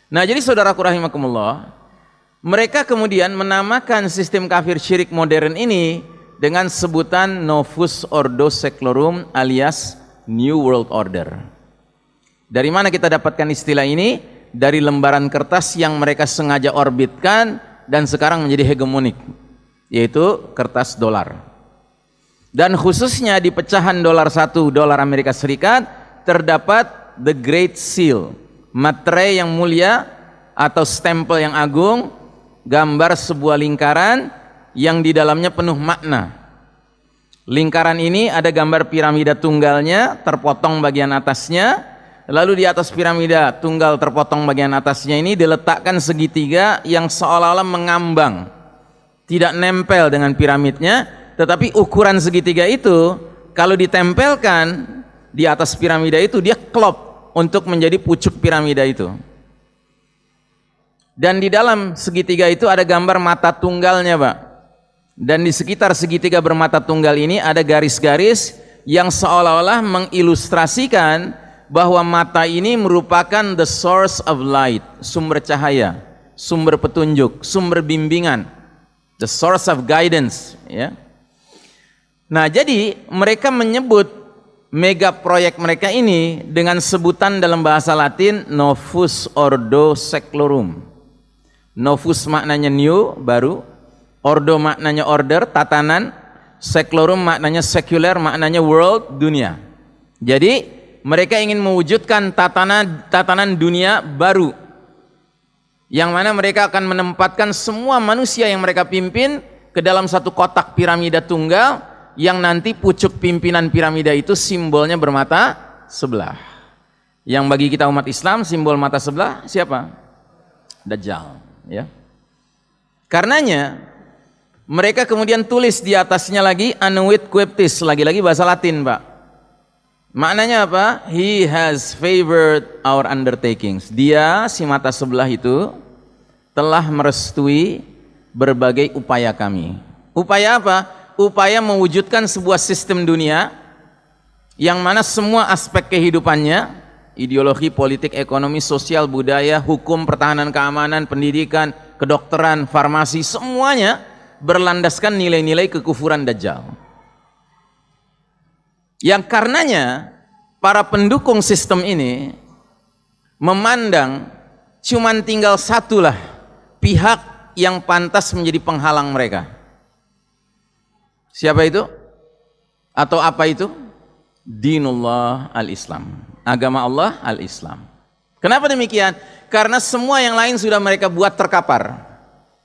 Nah, jadi saudaraku rahimakumullah, mereka kemudian menamakan sistem kafir syirik modern ini dengan sebutan Novus Ordo Seclorum alias New World Order. Dari mana kita dapatkan istilah ini? Dari lembaran kertas yang mereka sengaja orbitkan dan sekarang menjadi hegemonik, yaitu kertas dolar. Dan khususnya di pecahan dolar 1 dolar Amerika Serikat terdapat The Great Seal, materai yang mulia atau stempel yang agung, gambar sebuah lingkaran yang di dalamnya penuh makna. Lingkaran ini ada gambar piramida tunggalnya terpotong bagian atasnya, lalu di atas piramida tunggal terpotong bagian atasnya ini diletakkan segitiga yang seolah-olah mengambang, tidak nempel dengan piramidnya, tetapi ukuran segitiga itu kalau ditempelkan di atas piramida itu dia klop untuk menjadi pucuk piramida itu. Dan di dalam segitiga itu ada gambar mata tunggalnya, Pak. Dan di sekitar segitiga bermata tunggal ini ada garis-garis yang seolah-olah mengilustrasikan bahwa mata ini merupakan the source of light, sumber cahaya, sumber petunjuk, sumber bimbingan, the source of guidance, ya. Nah, jadi mereka menyebut mega proyek mereka ini dengan sebutan dalam bahasa Latin Novus Ordo Seclorum. Novus maknanya new, baru, Ordo maknanya order, tatanan, Seclorum maknanya sekuler, maknanya world, dunia. Jadi mereka ingin mewujudkan tatanan dunia baru, yang mana mereka akan menempatkan semua manusia yang mereka pimpin ke dalam satu kotak piramida tunggal, yang nanti pucuk pimpinan piramida itu simbolnya bermata sebelah. Yang bagi kita umat Islam simbol mata sebelah siapa? Dajjal, ya. Karenanya mereka kemudian tulis di atasnya lagi Annuit Queptis, lagi-lagi bahasa Latin, Pak. Maknanya apa? He has favored our undertakings. Dia, si mata sebelah itu, telah merestui berbagai upaya kami. Upaya apa? Upaya mewujudkan sebuah sistem dunia yang mana semua aspek kehidupannya, ideologi, politik, ekonomi, sosial, budaya, hukum, pertahanan, keamanan, pendidikan, kedokteran, farmasi, semuanya berlandaskan nilai-nilai kekufuran Dajjal. Yang karenanya para pendukung sistem ini memandang cuman tinggal satulah pihak yang pantas menjadi penghalang mereka. Siapa itu? Atau apa itu? Dinullah al-Islam. Agama Allah al-Islam. Kenapa demikian? Karena semua yang lain sudah mereka buat terkapar.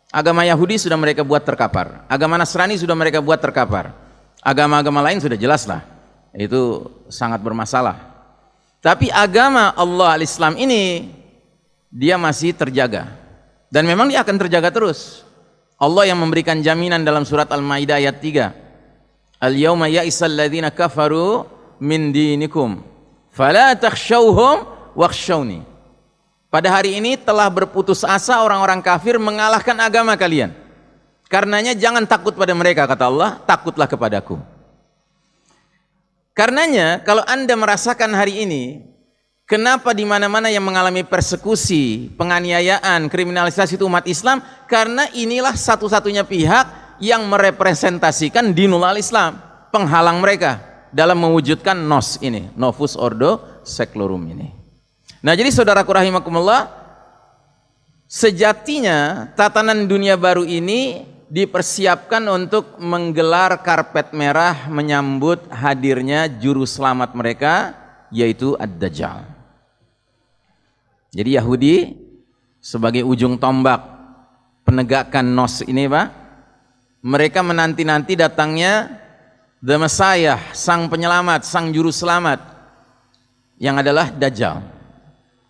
Agama Yahudi sudah mereka buat terkapar. Agama Nasrani sudah mereka buat terkapar. Agama-agama lain sudah jelas lah, itu sangat bermasalah. Tapi agama Allah al-Islam ini dia masih terjaga. Dan memang dia akan terjaga terus. Allah yang memberikan jaminan dalam surat Al-Maidah ayat 3. Al-yawma ya'isal ladzina kafaru min dinikum fala takhshawhum wakhshawni. Pada hari ini telah berputus asa orang-orang kafir mengalahkan agama kalian. Karenanya jangan takut pada mereka, kata Allah, takutlah kepadaku. Karenanya kalau Anda merasakan hari ini, kenapa di mana-mana yang mengalami persekusi, penganiayaan, kriminalisasi itu umat Islam? Karena inilah satu-satunya pihak yang merepresentasikan dinul al-Islam, penghalang mereka dalam mewujudkan nos ini, Novus Ordo Seclorum ini. Nah, jadi saudaraku rahimakumullah, sejatinya tatanan dunia baru ini dipersiapkan untuk menggelar karpet merah menyambut hadirnya juru selamat mereka, yaitu Ad-Dajjal. Jadi Yahudi sebagai ujung tombak penegakan nos ini, Pak, mereka menanti-nanti datangnya The Messiah, sang penyelamat, sang juru selamat, yang adalah Dajjal.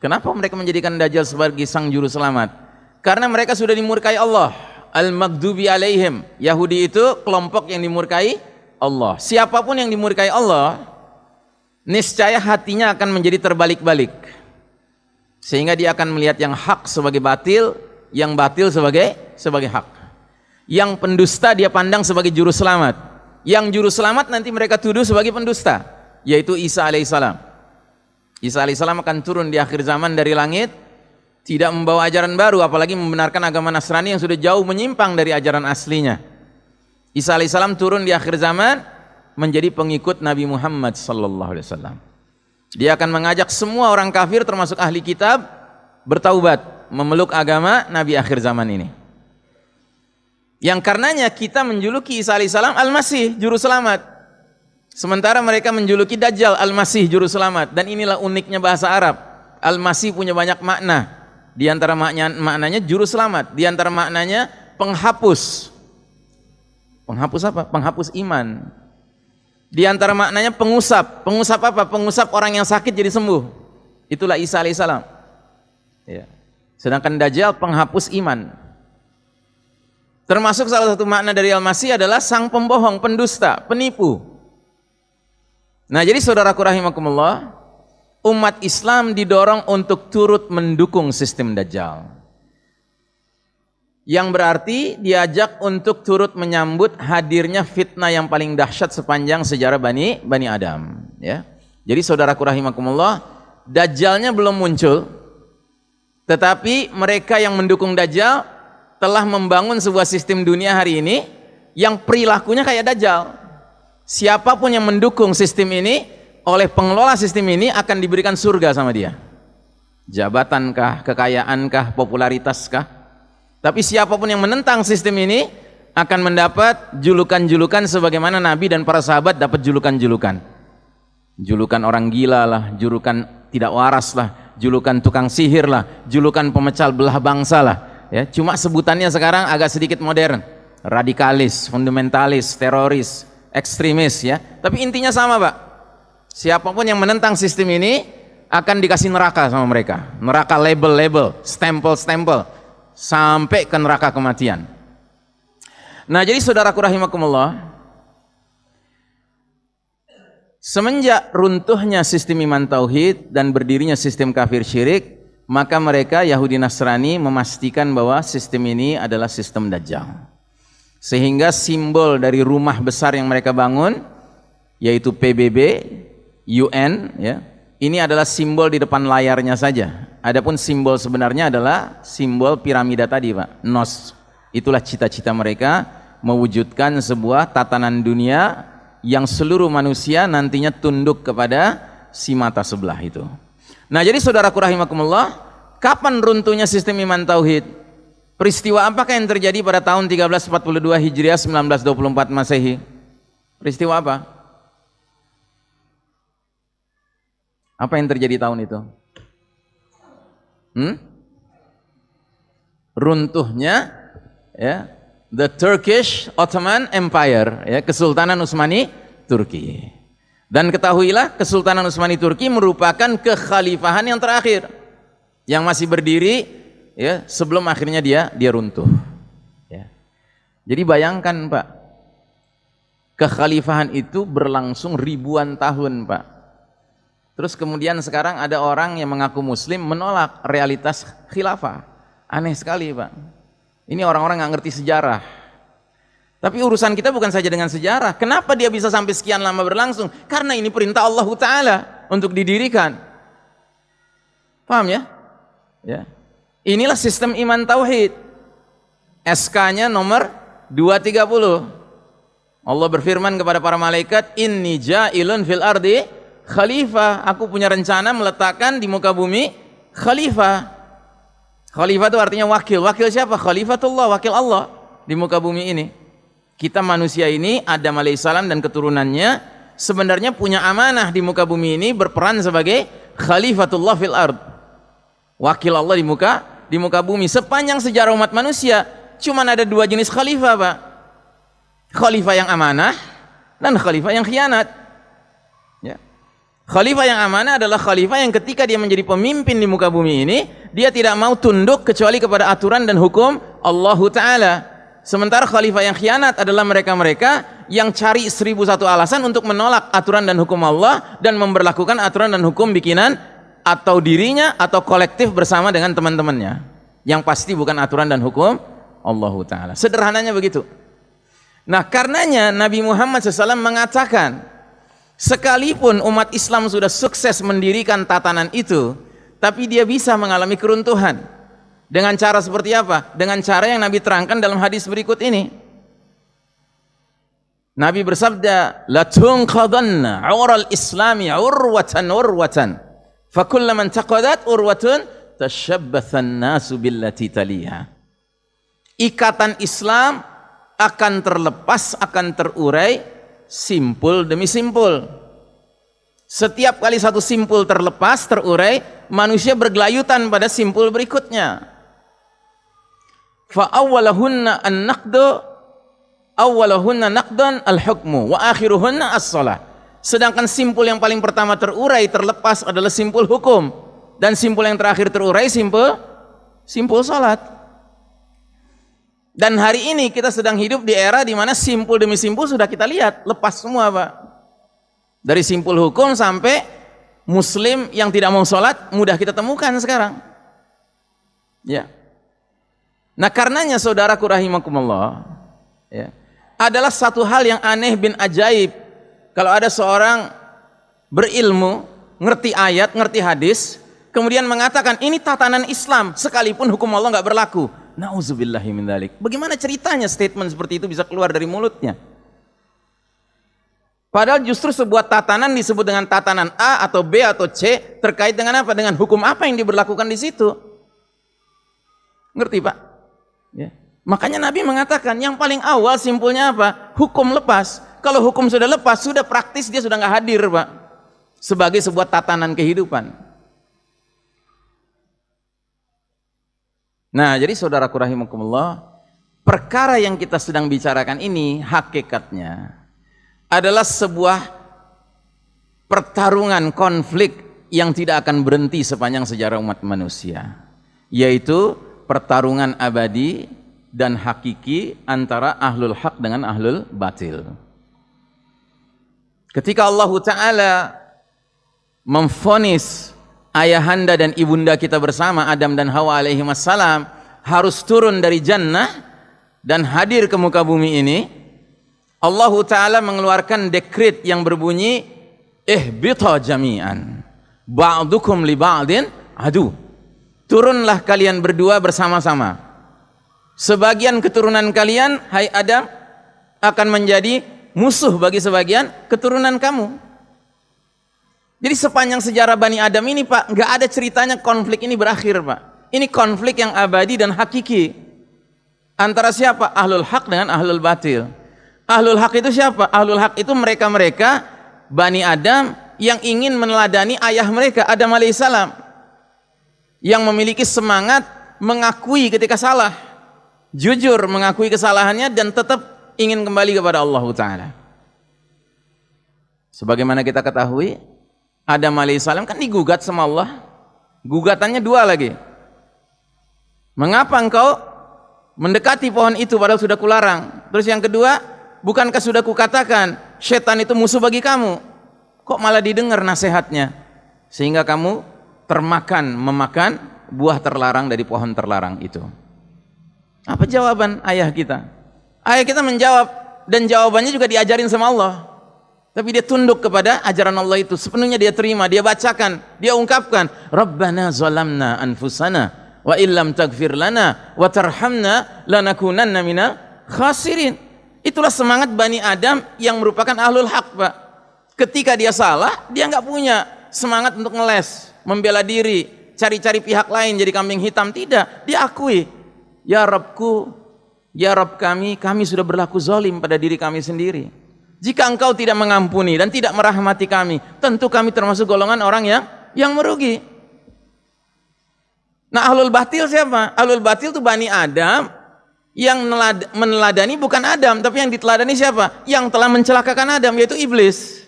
Kenapa mereka menjadikan Dajjal sebagai sang juru selamat? Karena mereka sudah dimurkai Allah. Al-Maghdubi alaihim. Yahudi itu kelompok yang dimurkai Allah. Siapapun yang dimurkai Allah, niscaya hatinya akan menjadi terbalik-balik. Sehingga dia akan melihat yang hak sebagai batil, yang batil sebagai hak. Yang pendusta dia pandang sebagai juru selamat. Yang juru selamat nanti mereka tuduh sebagai pendusta, yaitu Isa alaihissalam. Isa alaihissalam akan turun di akhir zaman dari langit tidak membawa ajaran baru, apalagi membenarkan agama Nasrani yang sudah jauh menyimpang dari ajaran aslinya. Isa alaihissalam turun di akhir zaman menjadi pengikut Nabi Muhammad sallallahu alaihi wasallam. Dia akan mengajak semua orang kafir termasuk ahli kitab bertaubat, memeluk agama Nabi akhir zaman ini. Yang karenanya kita menjuluki Isa alaihissalam Al-Masih, juru selamat. Sementara mereka menjuluki Dajjal Al-Masih, juru selamat. Dan inilah uniknya bahasa Arab. Al-Masih punya banyak makna. Di antara maknanya juru selamat, di antara maknanya penghapus. Penghapus apa? Penghapus iman. Di antara maknanya pengusap. Pengusap apa? Pengusap orang yang sakit jadi sembuh. Itulah Isa alaihissalam. Ya. Sedangkan Dajjal penghapus iman. Termasuk salah satu makna dari Al-Masih adalah sang pembohong, pendusta, penipu. Nah, jadi saudaraku rahimakumullah, umat Islam didorong untuk turut mendukung sistem Dajjal. Yang berarti diajak untuk turut menyambut hadirnya fitnah yang paling dahsyat sepanjang sejarah Bani Adam. Ya. Jadi saudaraku rahimakumullah, Dajjalnya belum muncul, tetapi mereka yang mendukung Dajjal telah membangun sebuah sistem dunia hari ini yang perilakunya kayak Dajjal. Siapapun yang mendukung sistem ini, oleh pengelola sistem ini akan diberikan surga sama dia. Jabatankah, kekayaankah, popularitaskah? Tapi siapapun yang menentang sistem ini akan mendapat julukan-julukan sebagaimana Nabi dan para sahabat dapat julukan-julukan. Julukan orang gila lah, julukan tidak waras lah, julukan tukang sihir lah, julukan pemecah belah bangsa lah. Ya, cuma sebutannya sekarang agak sedikit modern. Radikalis, fundamentalis, teroris, ekstremis ya. Tapi intinya sama, Pak. Siapapun yang menentang sistem ini akan dikasih neraka sama mereka. Neraka label-label, stempel-stempel sampai ke neraka kematian. Nah, jadi saudaraku rahimakumullah, semenjak runtuhnya sistem iman tauhid dan berdirinya sistem kafir syirik, maka mereka Yahudi Nasrani memastikan bahwa sistem ini adalah sistem Dajjal. Sehingga simbol dari rumah besar yang mereka bangun, yaitu PBB, UN, ya, ini adalah simbol di depan layarnya saja. Adapun simbol sebenarnya adalah simbol piramida tadi, Pak, Nos. Itulah cita-cita mereka, mewujudkan sebuah tatanan dunia yang seluruh manusia nantinya tunduk kepada si mata sebelah itu. Nah, jadi saudaraku rahimakumullah, kapan runtuhnya sistem iman tauhid? Peristiwa apakah yang terjadi pada tahun 1342 Hijriah 1924 Masehi? Peristiwa apa? Apa yang terjadi tahun itu? Runtuhnya ya, the Turkish Ottoman Empire, ya, Kesultanan Utsmani Turki. Dan ketahuilah, Kesultanan Utsmani Turki merupakan kekhalifahan yang terakhir yang masih berdiri ya sebelum akhirnya dia runtuh. Ya. Jadi bayangkan, Pak, kekhalifahan itu berlangsung ribuan tahun, Pak. Terus kemudian sekarang ada orang yang mengaku muslim menolak realitas khilafah. Aneh sekali, Pak. Ini orang-orang nggak ngerti sejarah. Tapi urusan kita bukan saja dengan sejarah. Kenapa dia bisa sampai sekian lama berlangsung? Karena ini perintah Allah Ta'ala untuk didirikan. Paham ya? Ya. Inilah sistem iman tauhid. SK-nya nomor 230. Allah berfirman kepada para malaikat, "Inni ja'ilun fil ardi khalifah." Aku punya rencana meletakkan di muka bumi khalifah. Khalifah itu artinya wakil. Wakil siapa? Khalifatullah, wakil Allah di muka bumi ini. Kita manusia ini, Adam alaihissalam dan keturunannya, sebenarnya punya amanah di muka bumi ini, berperan sebagai khalifatullah fil ard. Wakil Allah di muka bumi. Sepanjang sejarah umat manusia, cuma ada dua jenis khalifah, Pak. Khalifah yang amanah dan khalifah yang khianat. Ya. Khalifah yang amanah adalah khalifah yang ketika dia menjadi pemimpin di muka bumi ini, dia tidak mau tunduk kecuali kepada aturan dan hukum Allah Ta'ala. Sementara khalifah yang khianat adalah mereka-mereka yang cari 1001 alasan untuk menolak aturan dan hukum Allah dan memberlakukan aturan dan hukum bikinan atau dirinya atau kolektif bersama dengan teman-temannya, yang pasti bukan aturan dan hukum Allah Ta'ala. Sederhananya begitu. Nah, karenanya Nabi Muhammad SAW mengatakan, sekalipun umat Islam sudah sukses mendirikan tatanan itu, tapi dia bisa mengalami keruntuhan. Dengan cara seperti apa? Dengan cara yang Nabi terangkan dalam hadis berikut ini. Nabi bersabda, "La tunqadanna 'ural islami 'urwatan 'urwatan, fa kullaman taqadat 'urwatun tashabbatha an-nasu billati taliha." Ikatan Islam akan terlepas, akan terurai simpul demi simpul. Setiap kali satu simpul terlepas, terurai, manusia bergelayutan pada simpul berikutnya. Fa awwalahunna naqdan al-hukmu wa akhiruhunna as-shalah. Sedangkan simpul yang paling pertama terurai, terlepas adalah simpul hukum, dan simpul yang terakhir terurai simpul salat. Dan hari ini kita sedang hidup di era di mana simpul demi simpul sudah kita lihat, lepas semua, Pak. Dari simpul hukum sampai muslim yang tidak mau salat mudah kita temukan sekarang. Ya. Nah, karenanya saudaraku rahimakumullah, ya, adalah satu hal yang aneh bin ajaib kalau ada seorang berilmu, ngerti ayat, ngerti hadis, kemudian mengatakan ini tatanan Islam sekalipun hukum Allah nggak berlaku. Nauzubillahi min dzalik. Bagaimana ceritanya statement seperti itu bisa keluar dari mulutnya? Padahal justru sebuah tatanan disebut dengan tatanan A atau B atau C terkait dengan apa? Dengan hukum apa yang diberlakukan di situ. Ngerti, Pak? Ya. Makanya Nabi mengatakan yang paling awal simpulnya apa? Hukum lepas. Kalau hukum sudah lepas, sudah praktis dia sudah nggak hadir, Pak. Sebagai sebuah tatanan kehidupan. Nah, jadi saudaraku rahimakumullah, perkara yang kita sedang bicarakan ini hakikatnya adalah sebuah pertarungan konflik yang tidak akan berhenti sepanjang sejarah umat manusia, yaitu pertarungan abadi dan hakiki antara ahlul haq dengan ahlul batil. Ketika Allah Ta'ala memvonis ayahanda dan ibunda kita bersama Adam dan Hawa alaihi wassalam harus turun dari jannah dan hadir ke muka bumi ini, Allah Ta'ala mengeluarkan dekret yang berbunyi ihbita jami'an ba'dukum li ba'din adu. Turunlah kalian berdua bersama-sama. Sebagian keturunan kalian, hai Adam, akan menjadi musuh bagi sebagian keturunan kamu. Jadi sepanjang sejarah Bani Adam ini, Pak, nggak ada ceritanya konflik ini berakhir, Pak. Ini konflik yang abadi dan hakiki. Antara siapa? Ahlul haq dengan ahlul batil. Ahlul haq itu siapa? Ahlul haq itu mereka-mereka Bani Adam yang ingin meneladani ayah mereka, Adam alaihissalam. Yang memiliki semangat mengakui ketika salah, jujur mengakui kesalahannya dan tetap ingin kembali kepada Allah Ta'ala. Sebagaimana kita ketahui, Adam alaihissalam kan digugat sama Allah. Gugatannya dua lagi. Mengapa engkau mendekati pohon itu padahal sudah kularang? Terus yang kedua, bukankah sudah kukatakan setan itu musuh bagi kamu? Kok malah didengar nasihatnya sehingga kamu memakan buah terlarang dari pohon terlarang itu? Apa jawaban ayah kita? Ayah kita menjawab, dan jawabannya juga diajarin sama Allah. Tapi dia tunduk kepada ajaran Allah itu, sepenuhnya dia terima, dia bacakan, dia ungkapkan, Rabbana zalamna anfusana wa illam taghfir lana wa tarhamna lanakunanna minal khasirin. Itulah semangat Bani Adam yang merupakan ahlul haq, Pak. Ketika dia salah, dia nggak punya semangat untuk ngeles, membela diri, cari-cari pihak lain jadi kambing hitam. Tidak, dia akui, ya Rabbku, ya Rabb kami sudah berlaku zalim pada diri kami sendiri. Jika engkau tidak mengampuni dan tidak merahmati kami, tentu kami termasuk golongan orang yang merugi. Nah, ahlul batil siapa? Ahlul batil itu Bani Adam yang meneladani bukan Adam, tapi yang diteladani siapa? Yang telah mencelakakan Adam, yaitu iblis.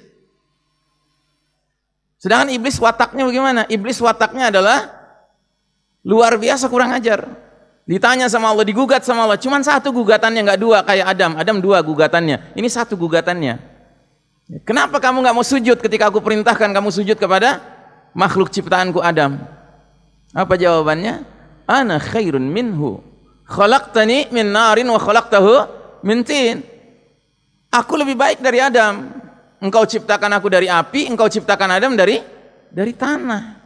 Sedangkan iblis wataknya bagaimana? Iblis wataknya adalah luar biasa kurang ajar. Ditanya sama Allah, digugat sama Allah, cuman satu gugatannya, nggak dua kayak Adam. Adam dua gugatannya, ini satu gugatannya. Kenapa kamu nggak mau sujud ketika aku perintahkan kamu sujud kepada makhluk ciptaanku Adam? Apa jawabannya? Ana khairun minhu, khalaqtani min narin wa khalaqtahu min tin. Aku lebih baik dari Adam. Engkau ciptakan aku dari api, engkau ciptakan Adam dari tanah.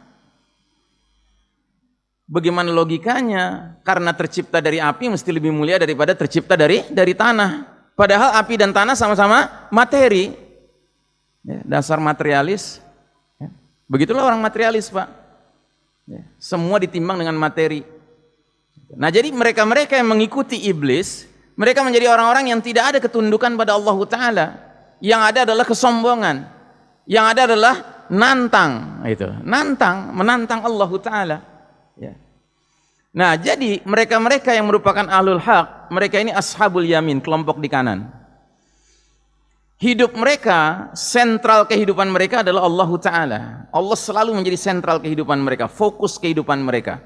Bagaimana logikanya? Karena tercipta dari api mesti lebih mulia daripada tercipta dari tanah. Padahal api dan tanah sama-sama materi. Ya, dasar materialis. Ya. Begitulah orang materialis, Pak. Ya, semua ditimbang dengan materi. Nah, jadi mereka-mereka yang mengikuti iblis, mereka menjadi orang-orang yang tidak ada ketundukan pada Allah Ta'ala. Yang ada adalah kesombongan. Yang ada adalah nantang. Menantang Allah Ta'ala. Ya. Nah, jadi mereka-mereka yang merupakan ahlul haq, mereka ini ashabul yamin, kelompok di kanan. Hidup mereka, sentral kehidupan mereka adalah Allah Ta'ala. Allah selalu menjadi sentral kehidupan mereka, fokus kehidupan mereka.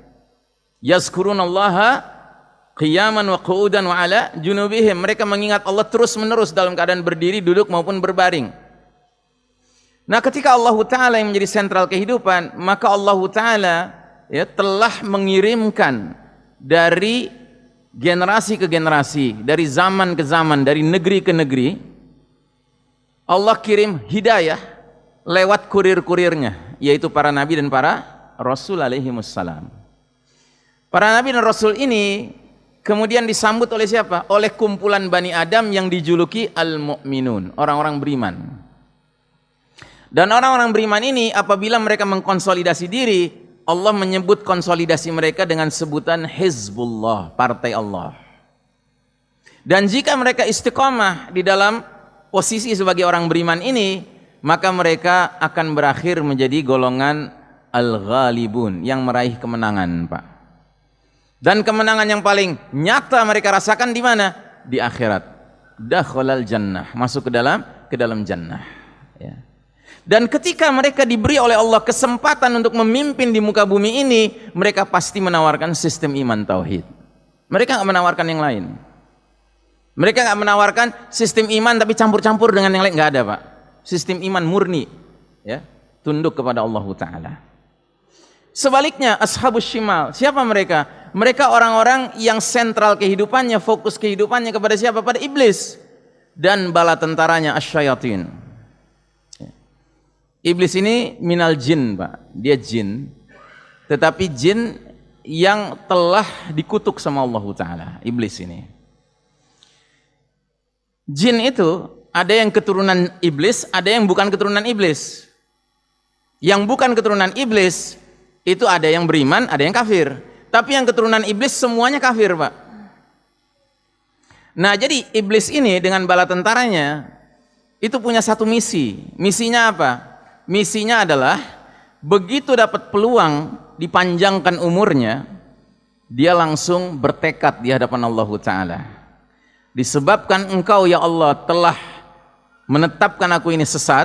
Yazkurunallaha qiyaman wa qu'udan wa ala junubihim. Mereka mengingat Allah terus-menerus dalam keadaan berdiri, duduk maupun berbaring. Nah, ketika Allah Ta'ala yang menjadi sentral kehidupan, maka Allah Ta'ala ya telah mengirimkan dari generasi ke generasi, dari zaman ke zaman, dari negeri ke negeri, Allah kirim hidayah lewat kurir-kurirnya, yaitu para nabi dan para rasul alaihimussalam. Para nabi dan rasul ini kemudian disambut oleh siapa? Oleh kumpulan Bani Adam yang dijuluki al-mu'minun, orang-orang beriman. Dan orang-orang beriman ini apabila mereka mengkonsolidasi diri, Allah menyebut konsolidasi mereka dengan sebutan Hizbullah, partai Allah. Dan jika mereka istiqomah di dalam posisi sebagai orang beriman ini, maka mereka akan berakhir menjadi golongan al-ghalibun, yang meraih kemenangan, Pak. Dan kemenangan yang paling nyata mereka rasakan di mana? Di akhirat. Dakhalal jannah, masuk ke dalam jannah. Ya. Dan ketika mereka diberi oleh Allah kesempatan untuk memimpin di muka bumi ini, mereka pasti menawarkan sistem iman tauhid. Mereka nggak menawarkan yang lain. Mereka nggak menawarkan sistem iman tapi campur-campur dengan yang lain, nggak ada, Pak. Sistem iman murni, ya, tunduk kepada Allah Ta'ala. Sebaliknya, ashabus shimal, siapa mereka? Mereka orang-orang yang sentral kehidupannya, fokus kehidupannya kepada siapa? Pada iblis dan bala tentaranya asyayatin. Iblis ini minal jin, Pak. Dia jin, tetapi jin yang telah dikutuk sama Allah Ta'ala. Iblis ini, jin itu ada yang keturunan iblis, ada yang bukan keturunan iblis. Yang bukan keturunan iblis itu ada yang beriman, ada yang kafir. Tapi yang keturunan iblis semuanya kafir, Pak. Nah, jadi iblis ini dengan bala tentaranya itu punya satu misi. Misinya apa? Misinya adalah begitu dapat peluang dipanjangkan umurnya, dia langsung bertekad di hadapan Allah Ta'ala. Disebabkan engkau ya Allah telah menetapkan aku ini sesat,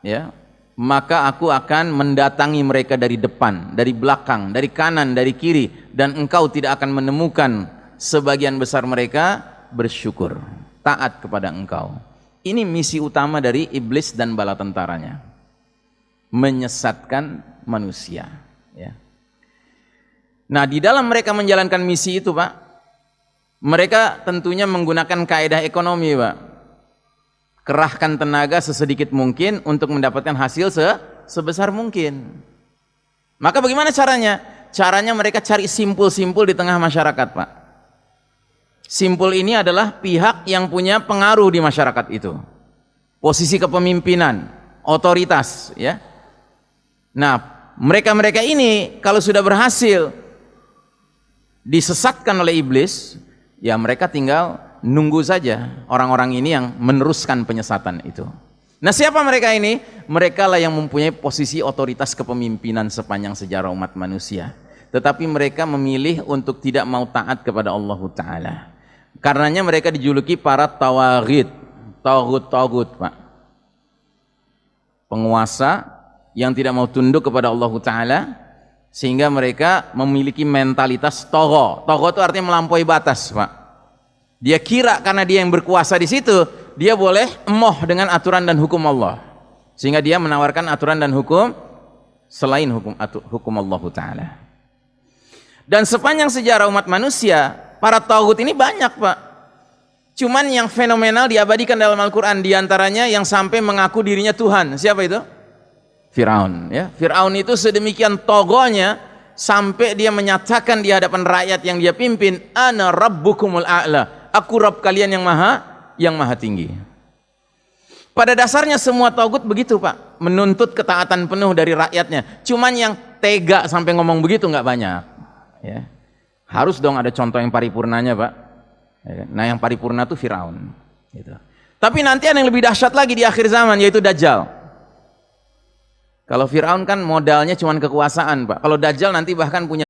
ya, maka aku akan mendatangi mereka dari depan, dari belakang, dari kanan, dari kiri, dan engkau tidak akan menemukan sebagian besar mereka bersyukur, taat kepada engkau. Ini misi utama dari iblis dan bala tentaranya, menyesatkan manusia, ya. Nah, di dalam mereka menjalankan misi itu, Pak, mereka tentunya menggunakan kaedah ekonomi, Pak. Kerahkan tenaga sesedikit mungkin untuk mendapatkan hasil sebesar mungkin. Maka bagaimana caranya? Caranya mereka cari simpul-simpul di tengah masyarakat, Pak. Simpul ini adalah pihak yang punya pengaruh di masyarakat itu, posisi kepemimpinan, otoritas, ya. Nah, mereka-mereka ini kalau sudah berhasil disesatkan oleh iblis, ya mereka tinggal nunggu saja orang-orang ini yang meneruskan penyesatan itu. Nah, siapa mereka ini? Mereka lah yang mempunyai posisi otoritas kepemimpinan sepanjang sejarah umat manusia. Tetapi mereka memilih untuk tidak mau taat kepada Allah Ta'ala. Karenanya mereka dijuluki para tawaghit, taghut-taghut, Pak. Penguasa yang tidak mau tunduk kepada Allah Ta'ala, sehingga mereka memiliki mentalitas togho. Togho itu artinya melampaui batas, Pak. Dia kira karena dia yang berkuasa di situ, dia boleh emoh dengan aturan dan hukum Allah, sehingga dia menawarkan aturan dan hukum selain hukum Allah Ta'ala. Dan sepanjang sejarah umat manusia, para taghut ini banyak, Pak. Cuman yang fenomenal diabadikan dalam Al-Quran, diantaranya yang sampai mengaku dirinya Tuhan. Siapa itu? Firaun, ya. Firaun itu sedemikian togonya sampai dia menyatakan di hadapan rakyat yang dia pimpin, ana rabbukumul a'la, aku Rabb kalian yang maha tinggi. Pada dasarnya semua tagut begitu Pak, menuntut ketaatan penuh dari rakyatnya. Cuman yang tega sampai ngomong begitu nggak banyak. Ya. Harus dong ada contoh yang paripurnanya Pak. Nah yang paripurna itu Firaun. Gitu. Tapi nanti ada yang lebih dahsyat lagi di akhir zaman, yaitu Dajjal. Kalau Firaun kan modalnya cuma kekuasaan Pak. Kalau Dajjal nanti bahkan punya